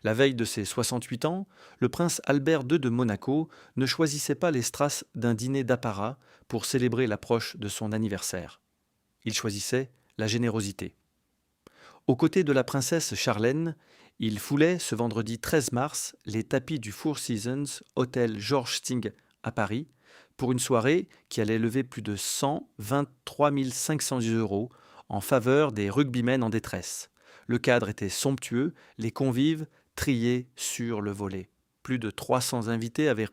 La veille de ses 68 ans, le prince Albert II de Monaco ne choisissait pas les strass d'un dîner d'apparat pour célébrer l'approche de son anniversaire. Il choisissait la générosité. Aux côtés de la princesse Charlène, il foulait, ce vendredi 13 mars, les tapis du Four Seasons Hôtel George Sting à Paris pour une soirée qui allait lever plus de 123 500 euros en faveur des rugbymen en détresse. Le cadre était somptueux, les convives triés sur le volet. Plus de 300 invités avaient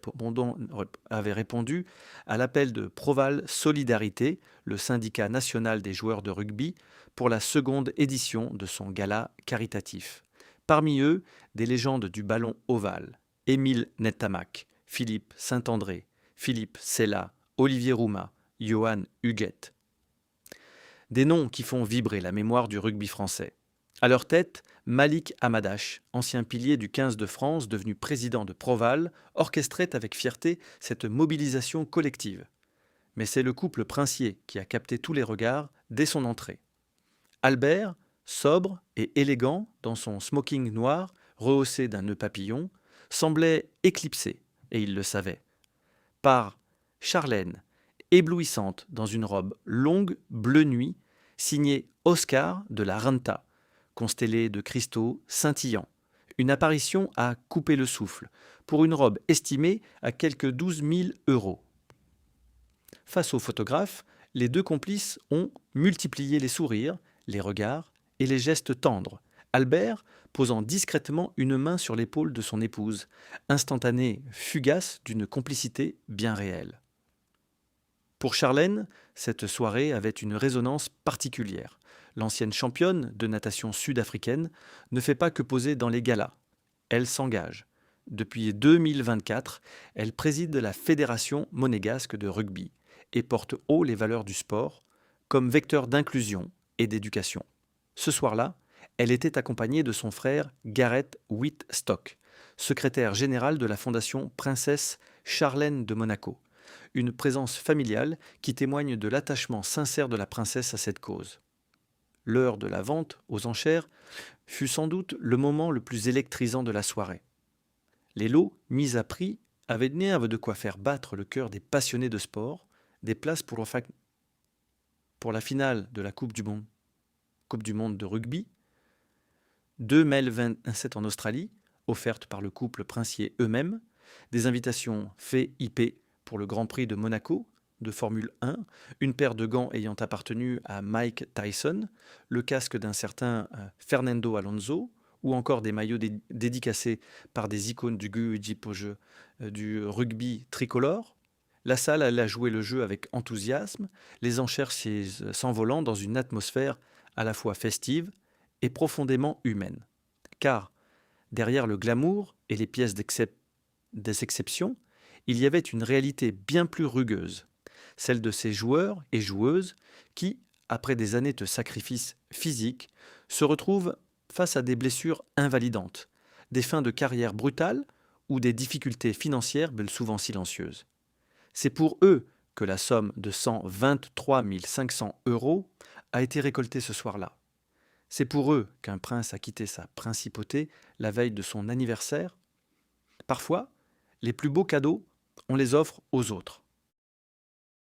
répondu à l'appel de Proval Solidarité, le syndicat national des joueurs de rugby, pour la seconde édition de son gala caritatif. Parmi eux, des légendes du ballon ovale. Émile Netamak, Philippe Saint-André, Philippe Sella, Olivier Roumat, Johan Huguette. Des noms qui font vibrer la mémoire du rugby français. À leur tête, Malik Hamadash, ancien pilier du 15 de France, devenu président de Proval, orchestrait avec fierté cette mobilisation collective. Mais c'est le couple princier qui a capté tous les regards dès son entrée. Albert, sobre et élégant dans son smoking noir rehaussé d'un nœud papillon, semblait éclipsé, et il le savait, par Charlène, éblouissante dans une robe longue bleu nuit, signée Oscar de la Renta, constellée de cristaux scintillants. Une apparition à couper le souffle, pour une robe estimée à quelque 12 000 euros. Face aux photographes, les deux complices ont multiplié les sourires, les regards et les gestes tendres. Albert posant discrètement une main sur l'épaule de son épouse, instantanée fugace d'une complicité bien réelle. Pour Charlène, cette soirée avait une résonance particulière. L'ancienne championne de natation sud-africaine ne fait pas que poser dans les galas. Elle s'engage. Depuis 2024, elle préside la Fédération monégasque de rugby et porte haut les valeurs du sport comme vecteur d'inclusion et d'éducation. Ce soir-là, elle était accompagnée de son frère Gareth Whitstock, secrétaire général de la Fondation Princesse Charlène de Monaco, une présence familiale qui témoigne de l'attachement sincère de la princesse à cette cause. L'heure de la vente aux enchères fut sans doute le moment le plus électrisant de la soirée. Les lots mis à prix avaient de quoi faire battre le cœur des passionnés de sport, des places pour la finale de la Coupe du Monde de rugby, 2 mai 27 en Australie, offertes par le couple princier eux-mêmes, des invitations FIP pour le Grand Prix de Monaco de Formule 1, une paire de gants ayant appartenu à Mike Tyson, le casque d'un certain Fernando Alonso, ou encore des maillots dédicacés par des icônes du du rugby tricolore. La salle alla jouer le jeu avec enthousiasme, les enchères s'envolant dans une atmosphère à la fois festive et profondément humaine. Car, derrière le glamour et les pièces des exceptions, il y avait une réalité bien plus rugueuse, celle de ces joueurs et joueuses qui, après des années de sacrifices physiques, se retrouvent face à des blessures invalidantes, des fins de carrière brutales ou des difficultés financières souvent silencieuses. C'est pour eux que la somme de 123 500 euros a été récoltée ce soir-là. C'est pour eux qu'un prince a quitté sa principauté la veille de son anniversaire. Parfois, les plus beaux cadeaux, on les offre aux autres.